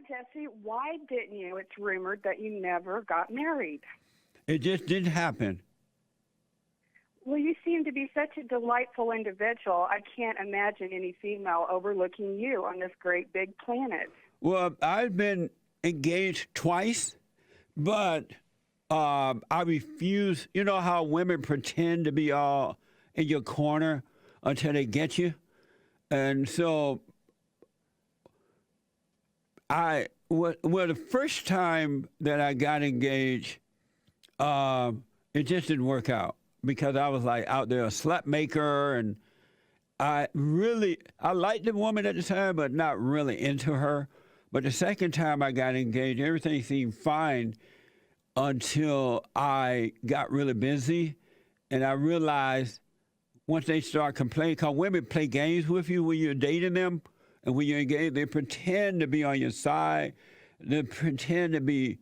Jesse, why didn't you? It's rumored that you never got married. It just didn't happen. Well, you seem to be such a delightful individual. I can't imagine any female overlooking you on this great big planet. Well, I've been engaged twice, but I refuse. You know how women pretend to be all in your corner until they get you? And so the first time that I got engaged, it just didn't work out because I was like out there a slut maker, and I liked the woman at the time, but not really into her. But the second time I got engaged, everything seemed fine until I got really busy, and I realized once they start complaining, because women play games with you when you're dating them, and when you're engaged, they pretend to be on your side. They pretend to be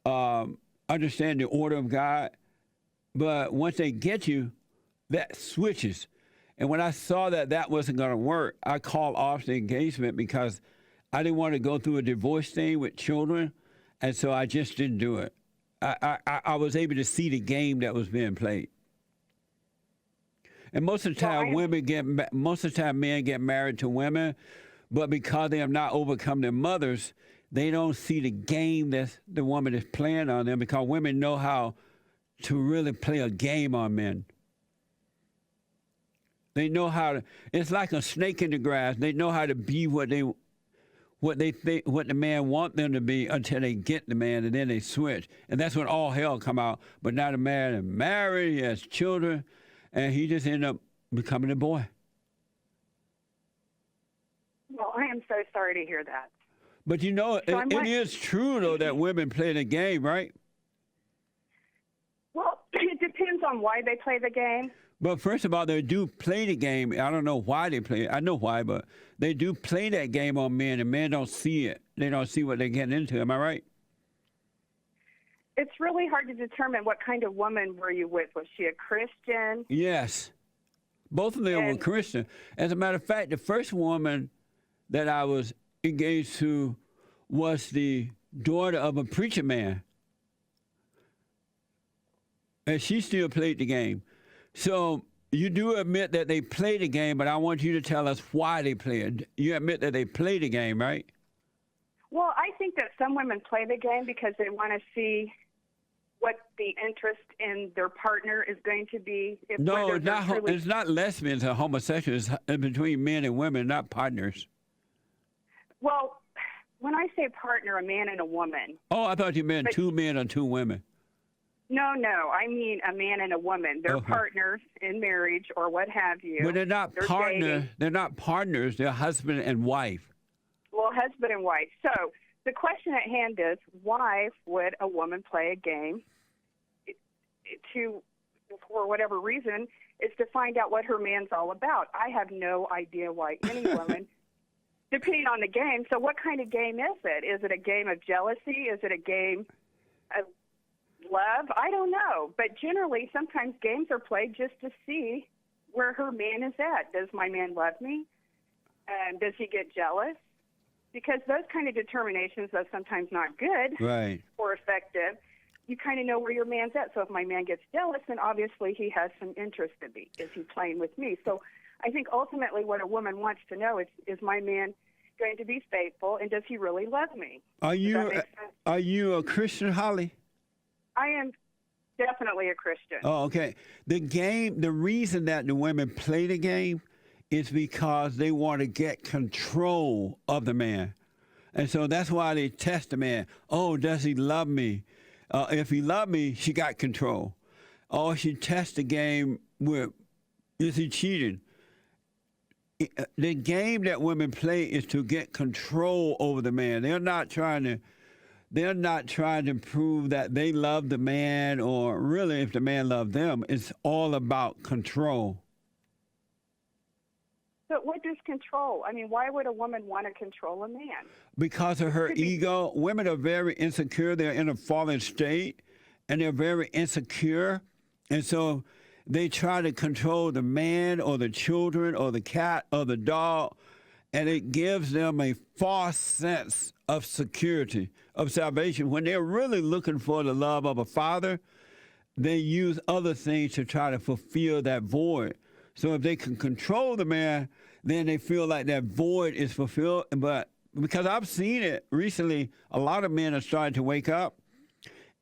understand the order of God. But once they get you, that switches. And when I saw that that wasn't going to work, I called off the engagement because I didn't want to go through a divorce thing with children, and so I just didn't do it. I was able to see the game that was being played. And most of the time, men get married to women, but because they have not overcome their mothers, they don't see the game that the woman is playing on them, because women know how to really play a game on men. They know how to. It's like a snake in the grass. They know how to be what the man want them to be until they get the man, and then they switch, and that's when all hell come out. But now the man is married, he has children, and he just ended up becoming a boy. Well, I am so sorry to hear that. But you know, it is true though that women play the game, right? Well, it depends on why they play the game. But first of all, they do play the game. I don't know why they play it. I know why, but they do play that game on men, and men don't see it. They don't see what they're getting into. Am I right? It's really hard to determine what kind of woman were you with. Was she a Christian? Yes. Both of them were Christian. As a matter of fact, the first woman that I was engaged to was the daughter of a preacher man. And she still played the game. So you do admit that they play the game, but I want you to tell us why they play it. You admit that they play the game, right? Well, I think that some women play the game because they want to see what the interest in their partner is going to be. No, it's not lesbians or homosexuals. It's between men and women, not partners. Well, when I say partner, a man and a woman. Oh, I thought you meant two men or two women. No, I mean a man and a woman. They're partners in marriage or what have you. But they're not partners. They're not partners. They're husband and wife. Well, husband and wife. So the question at hand is, why would a woman play a game for whatever reason, is to find out what her man's all about. I have no idea why any woman, depending on the game. So what kind of game is it? Is it a game of jealousy? Is it a game of love? I don't know. But generally, sometimes games are played just to see where her man is at. Does my man love me? Does he get jealous? Because those kind of determinations are sometimes not good or effective. You kind of know where your man's at. So if my man gets jealous, then obviously he has some interest in me. Is he playing with me? So I think ultimately what a woman wants to know is my man going to be faithful, and does he really love me? Are you a Christian, Holly? I am definitely a Christian. Oh, okay. The reason that the women play the game is because they want to get control of the man. And so that's why they test the man. Oh, does he love me? If he loved me, she got control. Or she tests the game with, is he cheating? The game that women play is to get control over the man. They're not trying to prove that they love the man, or really if the man loved them. It's all about control. But what does control? I mean, why would a woman want to control a man? Because of her ego. Women are very insecure. They're in a fallen state, and they're very insecure. And so they try to control the man or the children or the cat or the dog. and it gives them a false sense of security, of salvation. When they're really looking for the love of a father, they use other things to try to fulfill that void. So if they can control the man, then they feel like that void is fulfilled. But because I've seen it recently, a lot of men are starting to wake up,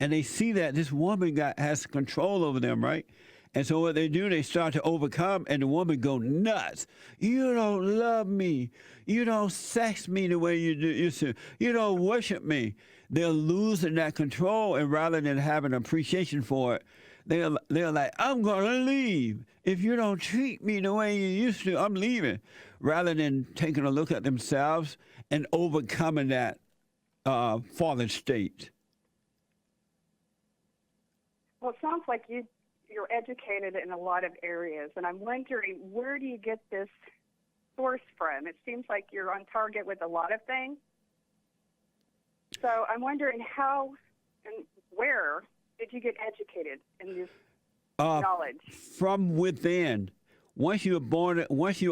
and they see that this woman has control over them, right? And so what they do, they start to overcome, and the woman go nuts. You don't love me. You don't sex me the way you do. You don't worship me. They're losing that control, and rather than having appreciation for it, they're like, I'm going to leave. If you don't treat me the way you used to, I'm leaving. Rather than taking a look at themselves and overcoming that fallen state. Well, it sounds like you're educated in a lot of areas, and I'm wondering, where do you get this source from? It seems like you're on target with a lot of things. So I'm wondering how and where did you get educated in this knowledge? From within. Once you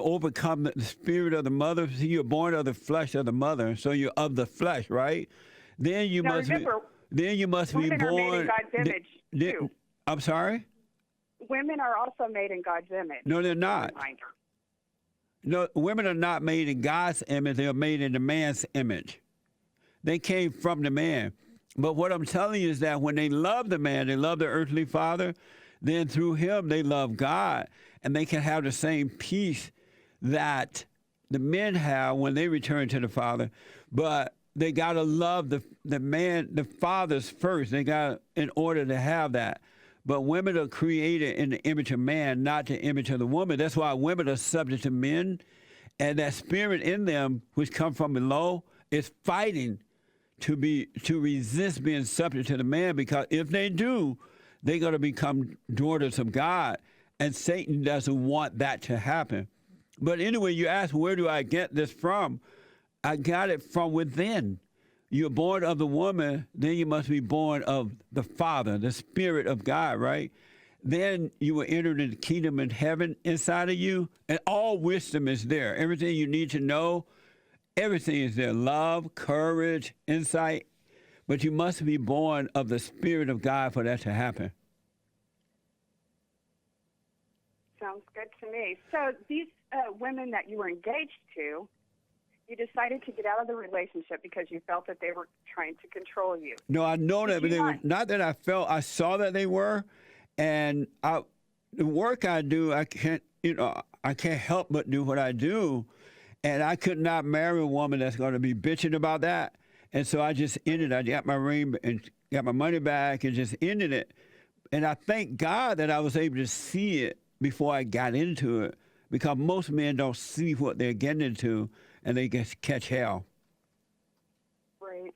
overcome the spirit of the mother, so you're born of the flesh of the mother, so you're of the flesh, right? Then you now, must remember, be women born. are made in God's image too. I'm sorry? Women are also made in God's image. No, they're not. Reminder. No, women are not made in God's image. They are made in the man's image. They came from the man. But what I'm telling you is that when they love the man, they love their earthly father, then through him they love God. And they can have the same peace that the men have when they return to the father. But they got to love the man, the fathers first. They got in order to have that. But women are created in the image of man, not the image of the woman. That's why women are subject to men. And that spirit in them, which come from below, is fighting to resist being subject to the man, because if they do, they're going to become daughters of God, and Satan doesn't want that to happen. But anyway, you ask, where do I get this from? I got it from within. You're born of the woman, then you must be born of the Father, the Spirit of God, right? Then you will enter the kingdom in heaven inside of you, and all wisdom is there. Everything you need to know, everything is there. Love, courage, insight. But you must be born of the Spirit of God for that to happen. Sounds good to me. So these women that you were engaged to, you decided to get out of the relationship because you felt that they were trying to control you. No, I know that, but they were not that I felt. I saw that they were, and the work I do, I can't help but do what I do, and I could not marry a woman that's going to be bitching about that, and so I just ended. I got my ring and got my money back, and just ended it. And I thank God that I was able to see it before I got into it, because most men don't see what they're getting into, and they just catch hell. Right.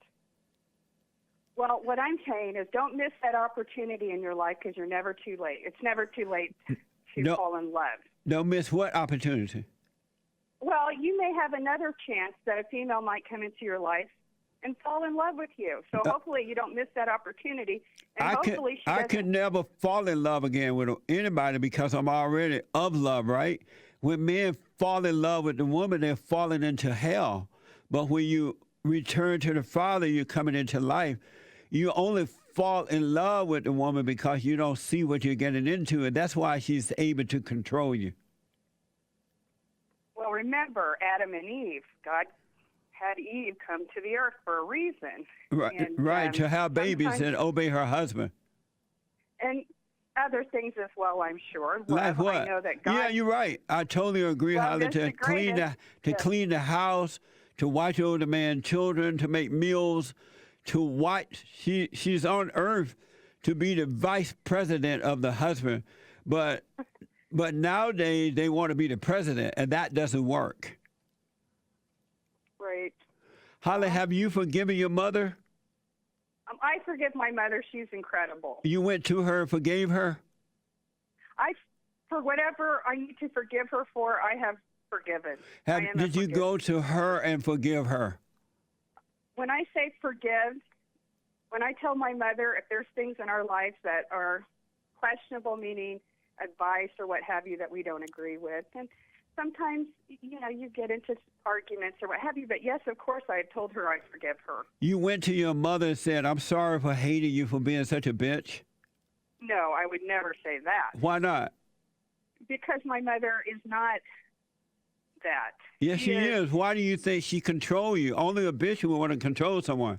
Well, what I'm saying is don't miss that opportunity in your life, because you're never too late. It's never too late to fall in love. Don't miss what opportunity? Well, you may have another chance that a female might come into your life and fall in love with you. So hopefully you don't miss that opportunity. And I could never fall in love again with anybody, because I'm already of love, right? When men fall in love with the woman, they're falling into hell. But when you return to the Father, you're coming into life. You only fall in love with the woman because you don't see what you're getting into, and that's why she's able to control you. Well, remember, Adam and Eve, God had Eve come to the earth for a reason. Right, and, to have babies and obey her husband. And other things as well, I'm sure. Like what? I know that God, yeah, you're right. I totally agree, Holly, to clean the house, to watch over the man's children, to make meals, to watch. She's on earth to be the vice president of the husband. But nowadays they want to be the president, and that doesn't work. Right. Holly, have you forgiven your mother? I forgive my mother. She's incredible. You went to her and forgave her? For whatever I need to forgive her for, I have forgiven. Did you go to her and forgive her? When I say forgive, when I tell my mother if there's things in our lives that are questionable, meaning advice or what have you that we don't agree with, and sometimes, you get into arguments or what have you. But yes, of course, I had told her I forgive her. You went to your mother and said, I'm sorry for hating you for being such a bitch? No, I would never say that. Why not? Because my mother is not that. Yes, she is. Why do you think she control you? Only a bitch would want to control someone.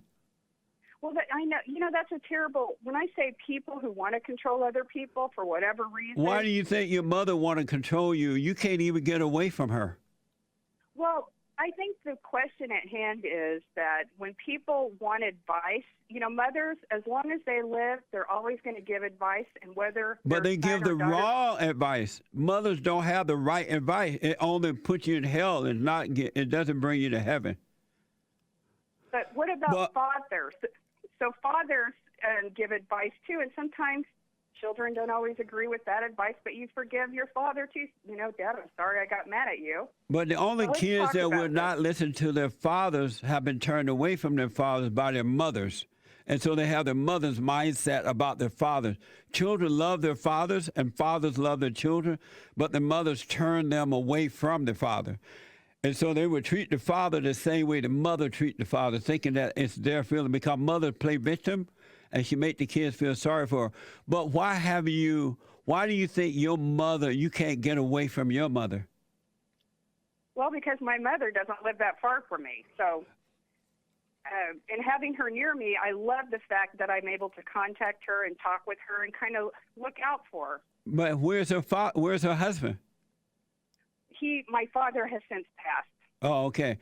Well, I know, that's a terrible, when I say people who want to control other people for whatever reason. Why do you think your mother want to control you? You can't even get away from her. Well, I think the question at hand is that when people want advice, mothers, as long as they live, they're always going to give advice, and whether. But they give the wrong advice. Mothers don't have the right advice. It only puts you in hell and it doesn't bring you to heaven. But what about fathers? So fathers give advice too, and sometimes children don't always agree with that advice, but you forgive your father too. Dad, I'm sorry I got mad at you. But the only kids that will not listen to their fathers have been turned away from their fathers by their mothers. And so they have their mother's mindset about their fathers. Children love their fathers and fathers love their children, but the mothers turn them away from the father. And so they would treat the father the same way the mother treat the father, thinking that it's their feeling, because mothers play victim and she make the kids feel sorry for her. But why do you think your mother, you can't get away from your mother? Well, because my mother doesn't live that far from me. So, and having her near me, I love the fact that I'm able to contact her and talk with her and kind of look out for her. But where's her husband? My father has since passed. Oh, okay.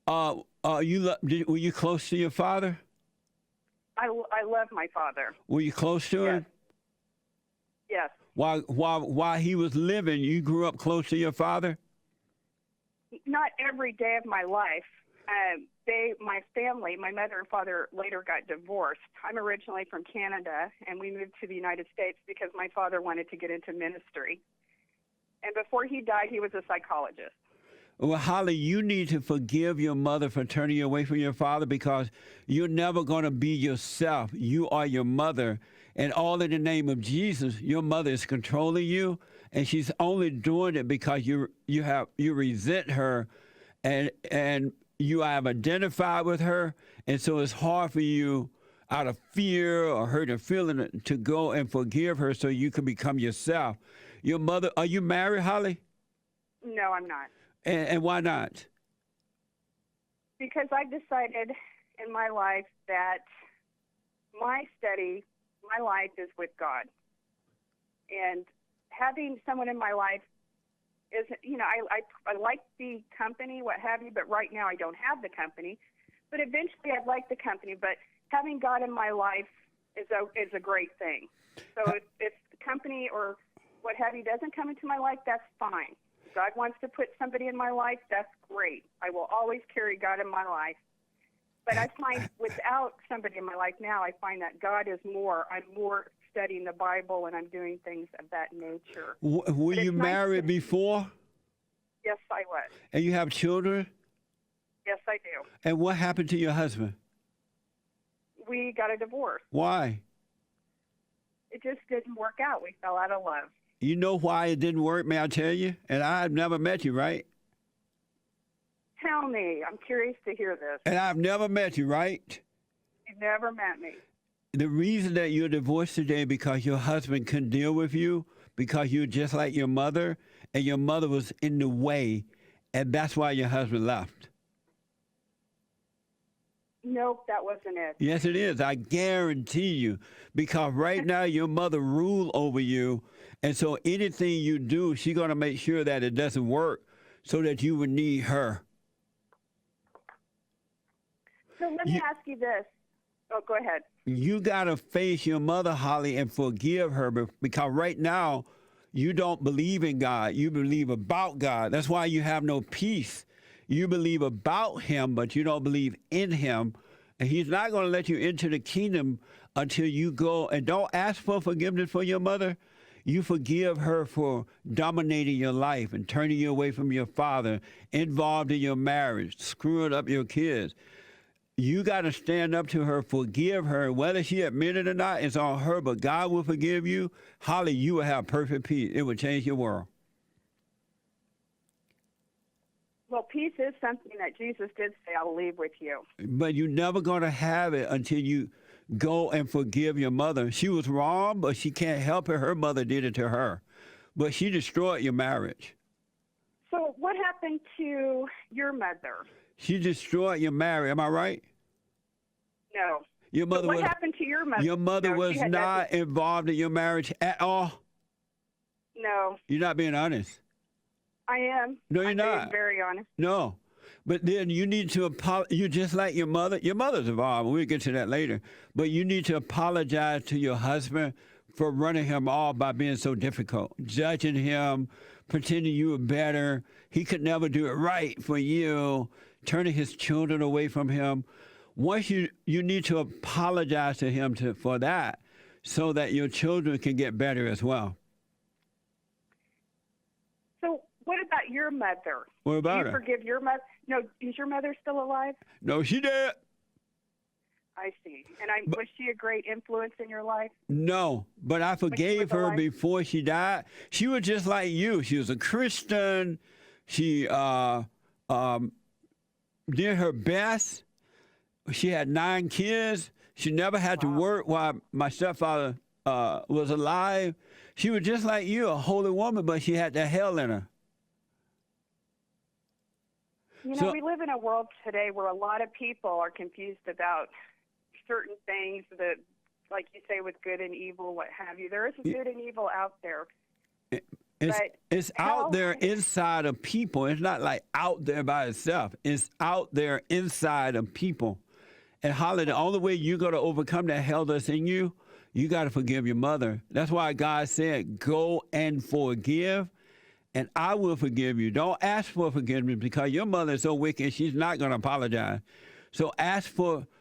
Were you close to your father? I love my father. Were you close to him? Yes. While he was living, you grew up close to your father? Not every day of my life. My family, my mother and father later got divorced. I'm originally from Canada, and we moved to the United States because my father wanted to get into ministry. And before he died, he was a psychologist. Well, Holly, you need to forgive your mother for turning you away from your father, because you're never going to be yourself. You are your mother. And all in the name of Jesus, your mother is controlling you, and she's only doing it because you resent her, and you have identified with her, and so it's hard for you, out of fear or hurt and feeling, to go and forgive her so you can become yourself. Your mother, are you married, Holly? No, I'm not. And why not? Because I've decided in my life that my life is with God. And having someone in my life is, I like the company, what have you, but right now I don't have the company. But eventually I'd like the company. But having God in my life is a great thing. So if the company or what have you doesn't come into my life, that's fine. God wants to put somebody in my life, that's great. I will always carry God in my life. But I find without somebody in my life now, I find that God is more. I'm more studying the Bible, and I'm doing things of that nature. Were you married before? Yes, I was. And you have children? Yes, I do. And what happened to your husband? We got a divorce. Why? It just didn't work out. We fell out of love. You know why it didn't work, may I tell you? And I've never met you, right? Tell me. I'm curious to hear this. And I've never met you, right? You've never met me. The reason that you're divorced today because your husband couldn't deal with you, because you're just like your mother, and your mother was in the way, and that's why your husband left. Nope, that wasn't it. Yes, it is. I guarantee you. Because right now your mother rule over you, and so anything you do, she's going to make sure that it doesn't work so that you would need her. So let me ask you this. Oh, go ahead. You got to face your mother, Holly, and forgive her, because right now you don't believe in God. You believe about God. That's why you have no peace. You believe about him, but you don't believe in him. And he's not going to let you into the kingdom until you go. And don't ask for forgiveness for your mother. You forgive her for dominating your life and turning you away from your father, involved in your marriage, screwing up your kids. You got to stand up to her, forgive her. Whether she admitted it or not, it's on her, but God will forgive you. Holly, you will have perfect peace. It will change your world. Well, peace is something that Jesus did say, I'll leave with you. But you're never going to have it until you go and forgive your mother. She was wrong, but she can't help it. Her mother did it to her. But she destroyed your marriage. So what happened to your mother? She destroyed your marriage. Am I right? No. Your mother What happened to your mother? Your mother No, was she had not nothing. involved in your marriage at all. No, You're not being honest. I am. No, you're I'm not. Very honest. No. But then you need to apologize. You just like your mother. Your mother's involved. We'll get to that later. But you need to apologize to your husband for running him off by being so difficult, judging him, pretending you were better. He could never do it right for you, turning his children away from him. Once you need to apologize to him for that so that your children can get better as well. So what about your mother? What about Do you her? forgive your mother? No, is your mother still alive? No, she did. I see. And was she a great influence in your life? No, but I forgave her alive? before she died. She was just like you. She was a Christian. She did her best. She had 9 kids. She never had to work while my stepfather was alive. She was just like you, a holy woman, but she had that hell in her. You know, So- we live in a world today where a lot of people are confused about certain things that, like you say, with good and evil, what have you. There is a good and evil out there. It's out there inside of people. It's not like out there by itself. It's out there inside of people. And Holly, the only way you're going to overcome that hell that's in you, you got to forgive your mother. That's why God said, go and forgive, and I will forgive you. Don't ask for forgiveness because your mother is so wicked, she's not going to apologize. So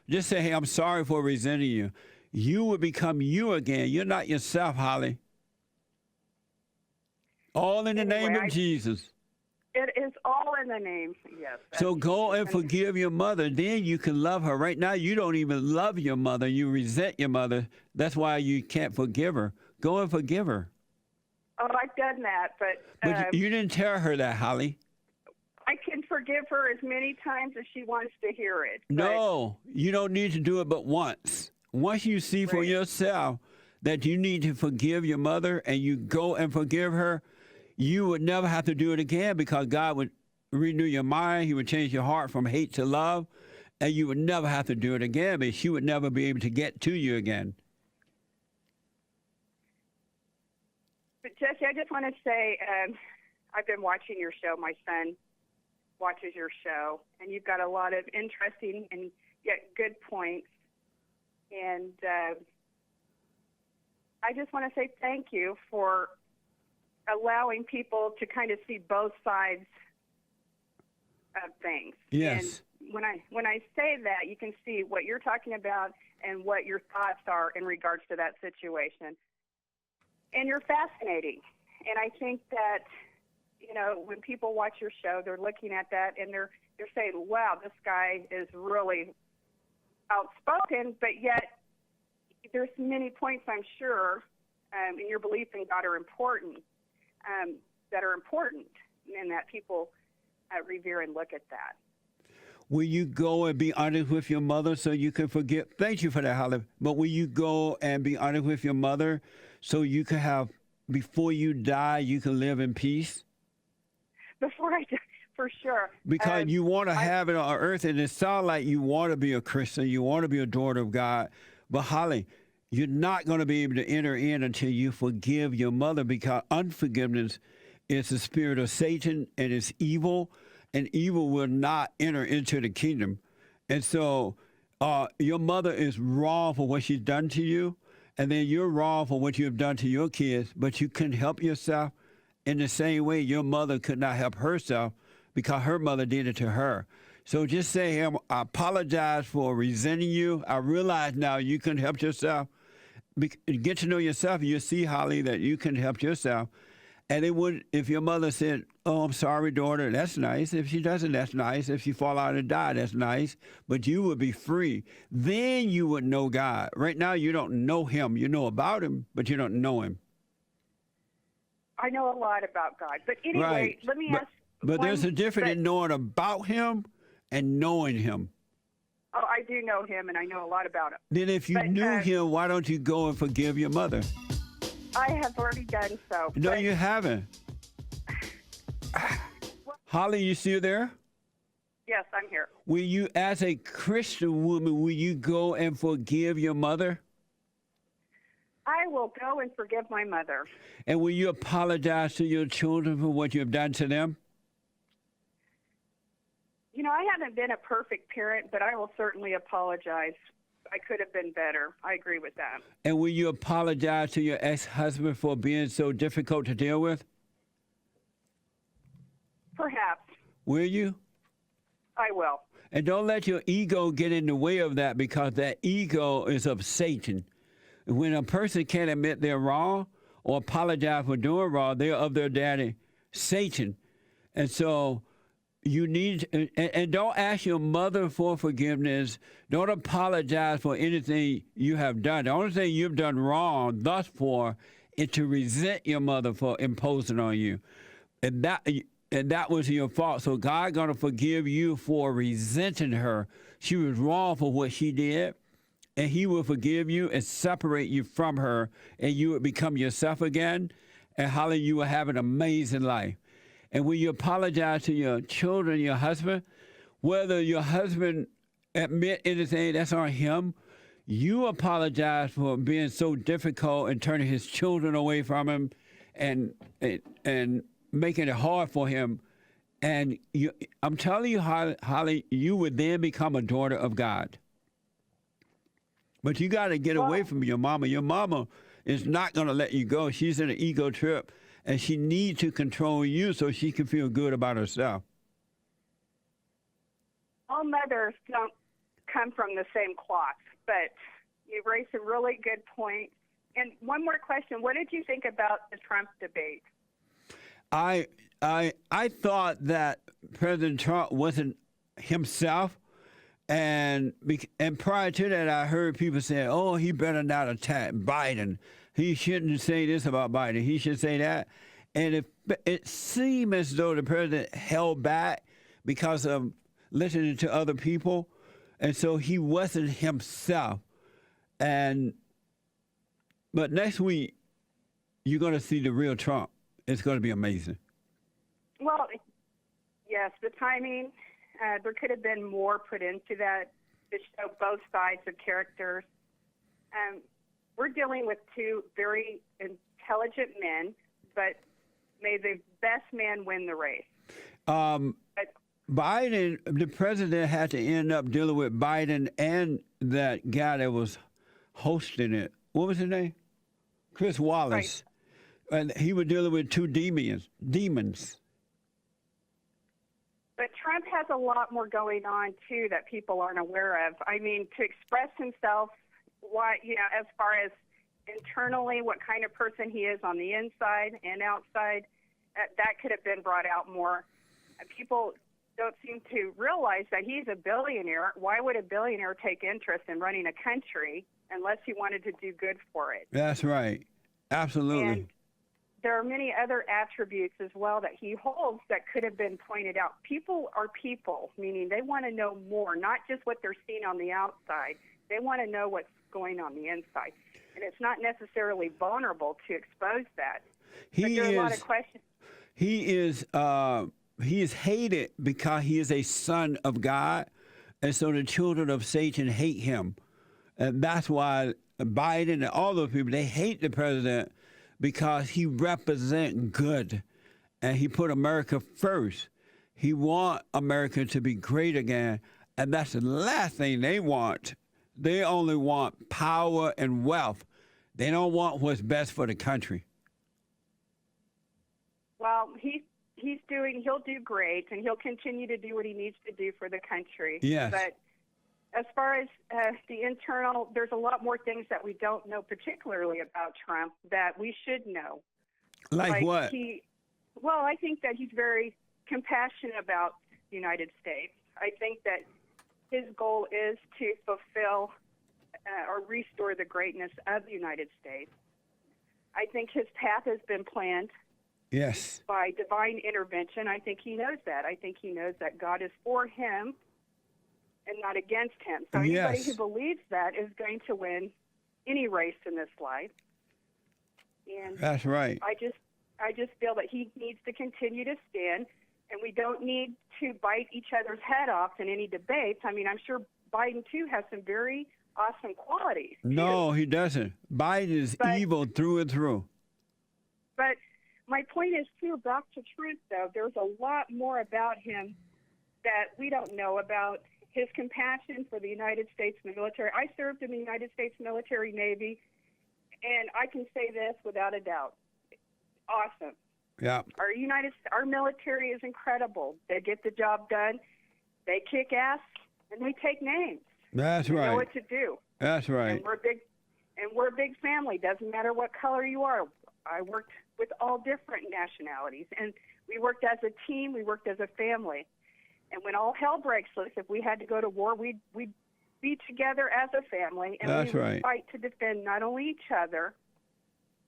just say, hey, I'm sorry for resenting you. You will become you again. You're not yourself, Holly. All in the name of Jesus. It is all in the name, yes. So go and forgive your mother. Then you can love her. Right now, you don't even love your mother. You resent your mother. That's why you can't forgive her. Go and forgive her. Oh, I've done that, But you didn't tell her that, Holly. I can forgive her as many times as she wants to hear it. No, you don't need to do it but once. Once you see for yourself that you need to forgive your mother and you go and forgive her, you would never have to do it again because God would renew your mind. He would change your heart from hate to love, and you would never have to do it again, but she would never be able to get to you again. But Jesse, I just want to say I've been watching your show. My son watches your show, and you've got a lot of interesting and yet good points. And I just want to say thank you for allowing people to kind of see both sides of things. Yes. And when I say that, you can see what you're talking about and what your thoughts are in regards to that situation. And you're fascinating. And I think that, you know, when people watch your show, they're looking at that and they're saying, wow, this guy is really outspoken, but yet there's many points, I'm sure, in your belief in God are important, and that people revere and look at that. Will you go and be honest with your mother so you can forgive? Thank you for that, Holly. But will you go and be honest with your mother so you can have, before you die, you can live in peace? Before I die, for sure. Because you want to have it on earth, and it sounds like you want to be a Christian, you want to be a daughter of God. But Holly, you're not going to be able to enter in until you forgive your mother, because unforgiveness is the spirit of Satan and it's evil, and evil will not enter into the kingdom. And so your mother is wrong for what she's done to you, and then you're wrong for what you have done to your kids, but you couldn't help yourself in the same way your mother could not help herself because her mother did it to her. So just say, hey, I apologize for resenting you. I realize now you couldn't help yourself. Get to know yourself, you'll see, Holly, that you can help yourself. And it would, if your mother said, oh, I'm sorry, daughter, that's nice. If she doesn't, that's nice. If she fall out and die, that's nice. But you would be free. Then you would know God. Right now, you don't know him. You know about him, but you don't know him. I know a lot about God. But anyway, Right. let me But there's a difference in knowing about him and knowing him. Oh, I do know him, and I know a lot about him. Then if you knew him, why don't you go and forgive your mother? I have already done so. No, you haven't. Holly, you still there? Yes, I'm here. Will you, as a Christian woman, will you go and forgive your mother? I will go and forgive my mother. And will you apologize to your children for what you have done to them? You know, I haven't been a perfect parent, but I will certainly apologize. I could have been better. I agree with that. And will you apologize to your ex-husband for being so difficult to deal with? Perhaps. Will you? I will. And don't let your ego get in the way of that, because that ego is of Satan. When a person can't admit they're wrong or apologize for doing wrong, they're of their daddy, Satan. And so you need, and don't ask your mother for forgiveness. Don't apologize for anything you have done. The only thing you've done wrong thus far is to resent your mother for imposing on you. And that was your fault. So God going to forgive you for resenting her. She was wrong for what she did. And he will forgive you and separate you from her, and you will become yourself again. And Holly, you will have an amazing life. And when you apologize to your children, your husband, whether your husband admit anything, that's on him. You apologize for being so difficult and turning his children away from him and making it hard for him. And I'm telling you, Holly, you would then become a daughter of God. But you got to get away from your mama. Your mama is not going to let you go. She's in an ego trip, and she needs to control you so she can feel good about herself. All mothers don't come from the same cloth, but you raised a really good point. And one more question. What did you think about the Trump debate? I thought that President Trump wasn't himself. And prior to that, I heard people say, oh, he better not attack Biden. He shouldn't say this about Biden. He should say that. And it seemed as though the president held back because of listening to other people. And so he wasn't himself. But next week, you're going to see the real Trump. It's going to be amazing. Well, yes, the timing. There could have been more put into that to show both sides of characters. We're dealing with two very intelligent men, but may the best man win the race. Biden, the president had to end up dealing with Biden and that guy that was hosting it. What was his name? Chris Wallace. Right. And he was dealing with two demons. But Trump has a lot more going on, too, that people aren't aware of. I mean, to express himself, as far as internally, what kind of person he is on the inside and outside, that could have been brought out more. People don't seem to realize that he's a billionaire. Why would a billionaire take interest in running a country unless he wanted to do good for it? That's right. Absolutely. And there are many other attributes as well that he holds that could have been pointed out. People are people, meaning they want to know more, not just what they're seeing on the outside. They want to know what's going on the inside. And it's not necessarily vulnerable to expose that. But there are a lot of questions. He is hated because he is a son of God. And so the children of Satan hate him. And that's why Biden and all those people, they hate the president because he represents good, and he put America first. He wants America to be great again, and that's the last thing they want. They only want power and wealth. They don't want what's best for the country. Well, he'll do great, and he'll continue to do what he needs to do for the country. Yes. But as far as the internal, there's a lot more things that we don't know, particularly about Trump, that we should know. Like what? I think that he's very compassionate about the United States. I think that his goal is to fulfill or restore the greatness of the United States. I think his path has been planned. Yes. by divine intervention. I think he knows that. I think he knows that God is for him and not against him. So anybody Yes. who believes that is going to win any race in this life. And That's right. I just feel that he needs to continue to stand, and we don't need to bite each other's head off in any debates. I mean, I'm sure Biden, too, has some very awesome qualities. No, he doesn't. Biden is But- evil through and through. But my point is, too, back to Trump, though, there's a lot more about him that we don't know about. His compassion for the United States military. I served in the United States military Navy, and I can say this without a doubt. Awesome. Yeah. Our military is incredible. They get the job done. They kick ass, and they take names. That's They right. know what to do. That's right. And we're a big family. Doesn't matter what color you are. I worked with all different nationalities, and we worked as a team. We worked as a family. And when all hell breaks loose, if we had to go to war, we'd be together as a family, and That's we would right. fight to defend not only each other,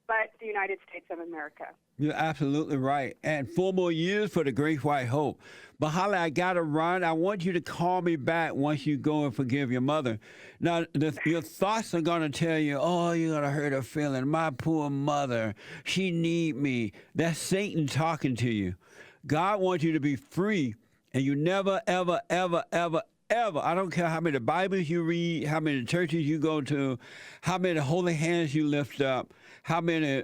but the United States of America. You're absolutely right. And 4 more years for the Great White Hope. But Holly, I got to run. I want you to call me back once you go and forgive your mother. Now, your thoughts are going to tell you, oh, you're going to hurt her feeling. My poor mother, she need me. That's Satan talking to you. God wants you to be free, and you never, ever, ever, ever, ever. I don't care how many Bibles you read, how many churches you go to, how many holy hands you lift up, how many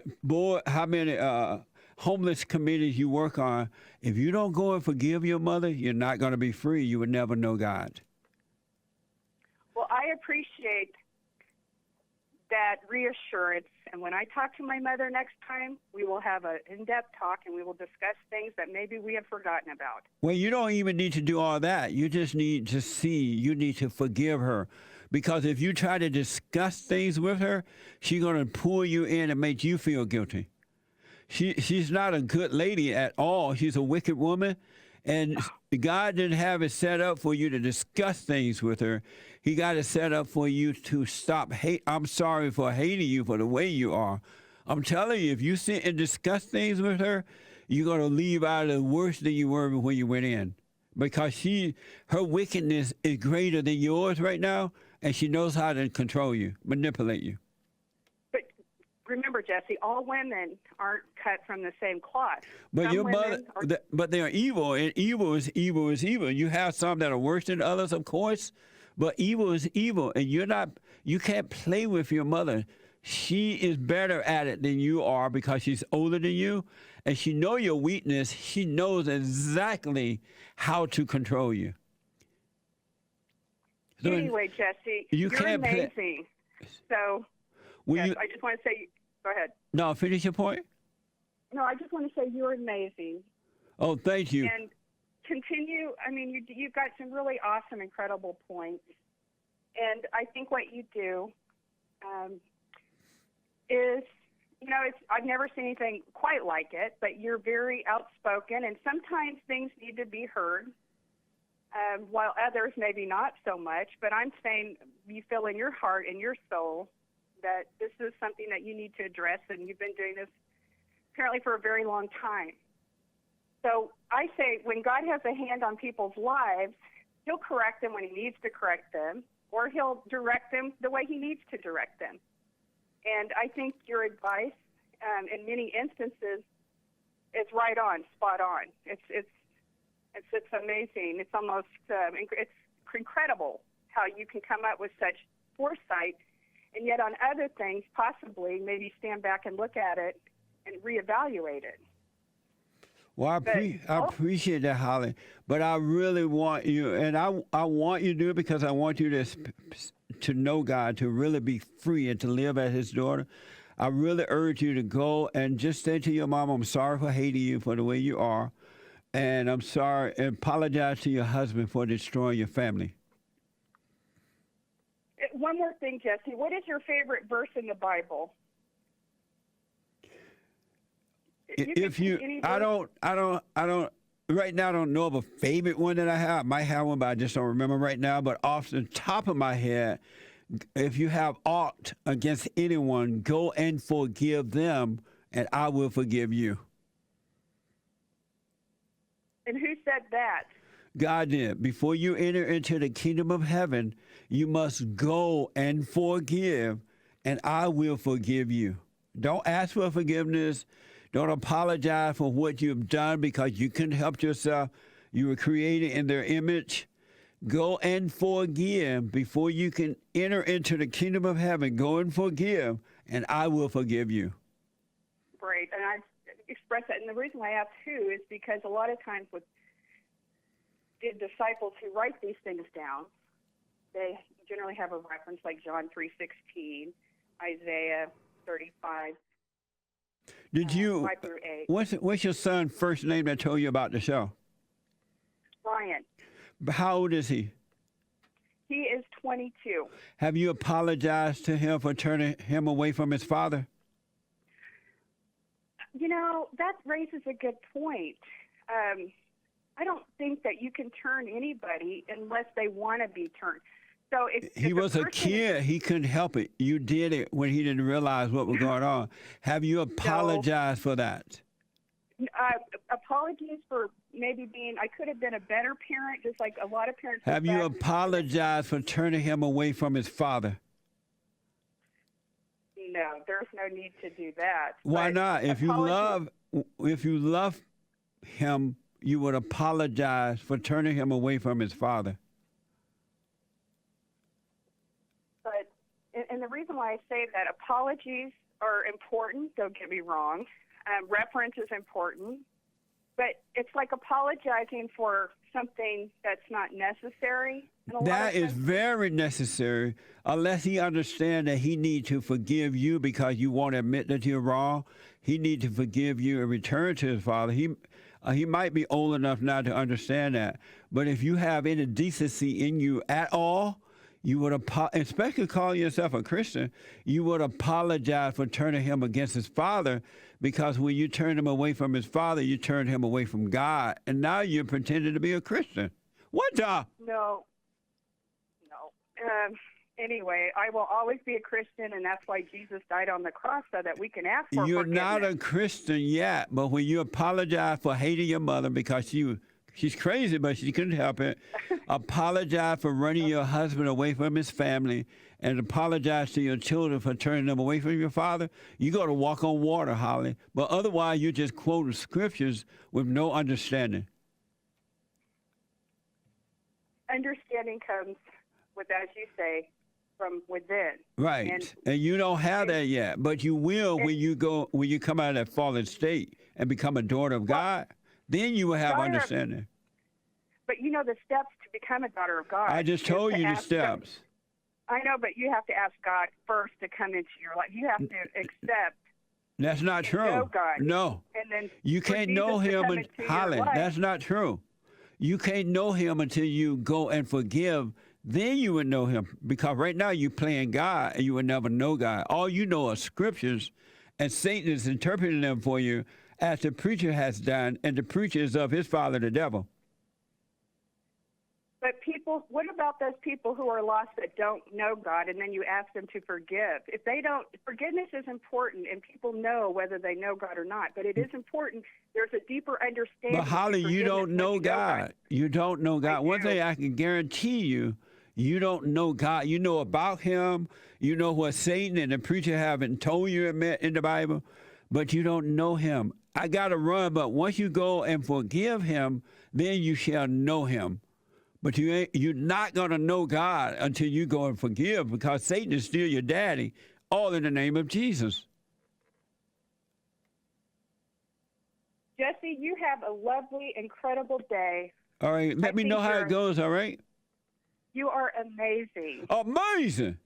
homeless committees you work on. If you don't go and forgive your mother, you're not going to be free. You would never know God. Well, I appreciate that reassurance. And when I talk to my mother next time, we will have an in-depth talk, and we will discuss things that maybe we have forgotten about. Well, you don't even need to do all that. You just need to see. You need to forgive her. Because if you try to discuss things with her, she's going to pull you in and make you feel guilty. She's not a good lady at all. She's a wicked woman. And God didn't have it set up for you to discuss things with her. He got it set up for you to stop hate. I'm sorry for hating you for the way you are. I'm telling you, if you sit and discuss things with her, you're going to leave out of worse than you were when you went in. Because her wickedness is greater than yours right now, and she knows how to control you, manipulate you. But remember, Jesse, all women aren't cut from the same cloth. But Some your mother, women are- but they are evil, and evil is evil is evil. You have some that are worse than others, of course, but evil is evil, and you can't play with your mother. She is better at it than you are because she's older than you, and she knows your weakness. She knows exactly how to control you. So Anyway, Jesse, you you're can't play- amazing. So, will yes, you, I just want to say, go ahead. no, finish your point. No, I just want to say you're amazing. Oh, thank you. And continue. I mean, you've got some really awesome, incredible points. And I think what you do is, I've never seen anything quite like it, but you're very outspoken, and sometimes things need to be heard, while others maybe not so much. But I'm saying you feel in your heart and your soul that this is something that you need to address, and you've been doing this apparently for a very long time. So I say when God has a hand on people's lives, he'll correct them when he needs to correct them, or he'll direct them the way he needs to direct them. And I think your advice, in many instances, is right on, spot on. It's amazing. It's almost it's incredible how you can come up with such foresight, and yet on other things, possibly maybe stand back and look at it and reevaluate it. Well, I appreciate that, Holly, but I really want you, and I want you to do it because I want you to know God, to really be free and to live as his daughter. I really urge you to go and just say to your mom, I'm sorry for hating you for the way you are, and I'm sorry, and apologize to your husband for destroying your family. One more thing, Jesse. What is your favorite verse in the Bible? I don't, right now I don't know of a favorite one that I have. I might have one, but I just don't remember right now. But off the top of my head, if you have aught against anyone, go and forgive them, and I will forgive you. said that? God did. Before you enter into the kingdom of heaven, you must go and forgive, and I will forgive you. Don't ask for forgiveness. Don't apologize for what you've done because you couldn't help yourself. You were created in their image. Go and forgive before you can enter into the kingdom of heaven. Go and forgive, and I will forgive you. Great. And I express that. And the reason I ask too is because a lot of times with the disciples who write these things down, they generally have a reference like John 3:16, Isaiah 35. Did you? 5 through 8. What's your son's first name that told you about the show? Brian. How old is he? He is 22. Have you apologized to him for turning him away from his father? You know, that raises a good point. I don't think that you can turn anybody unless they want to be turned. So if he was a kid, he couldn't help it. You did it when he didn't realize what was going on. Have you apologized for that? Apologies for maybe I could have been a better parent, just like a lot of parents. Have you apologized for turning him away from his father? No, there's no need to do that. Why not? If you love him, you would apologize for turning him away from his father. But, and the reason why I say that, apologies are important, don't get me wrong. Reference is important. But it's like apologizing for something that's not necessary. That is very necessary, unless he understands that he needs to forgive you because you won't admit that you're wrong. He needs to forgive you and return to his father. He might be old enough now to understand that. But if you have any decency in you at all, you would, especially calling yourself a Christian, you would apologize for turning him against his father, because when you turned him away from his father, you turned him away from God, and now you're pretending to be a Christian. What the? No. Anyway, I will always be a Christian, and that's why Jesus died on the cross, so that we can ask for You're forgiveness. not a Christian yet, but when you apologize for hating your mother because she's crazy, but she couldn't help it. Apologize for running your husband away from his family, and apologize to your children for turning them away from your father. You got to walk on water, Holly. But otherwise, you're just quoting scriptures with no understanding. Understanding comes with, as you say, from within. Right. And you don't have that yet, but you will when you come out of that fallen state and become a daughter of God. Then you will have understanding. But you know the steps to become a daughter of God. I just told you the steps. I know, but you have to ask God first to come into your life. You have to accept. That's not true. Know God. No. And then you can't know him until Holly. That's not true. You can't know him until you go and forgive. Then you would know him, because right now you're playing God and you would never know God. All you know are scriptures, and Satan is interpreting them for you as the preacher has done, and the preacher is of his father, the devil. But what about those people who are lost that don't know God, and then you ask them to forgive? If they don't, forgiveness is important, and people know whether they know God or not. But it is important. There's a deeper understanding. But Holly, you don't know God. You don't know God. One thing I can guarantee you, you don't know God. You know about him. You know what Satan and the preacher haven't told you in the Bible, but you don't know him. I got to run, but once you go and forgive him, then you shall know him. But you're not going to know God until you go and forgive, because Satan is still your daddy, all in the name of Jesus. Jesse, you have a lovely, incredible day. All right, let me know how it goes, all right? You are amazing. Amazing.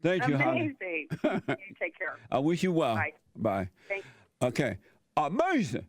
Thank you, Holly. Amazing. You take care. I wish you well. Bye. Bye. Thank you. Okay. Amazing.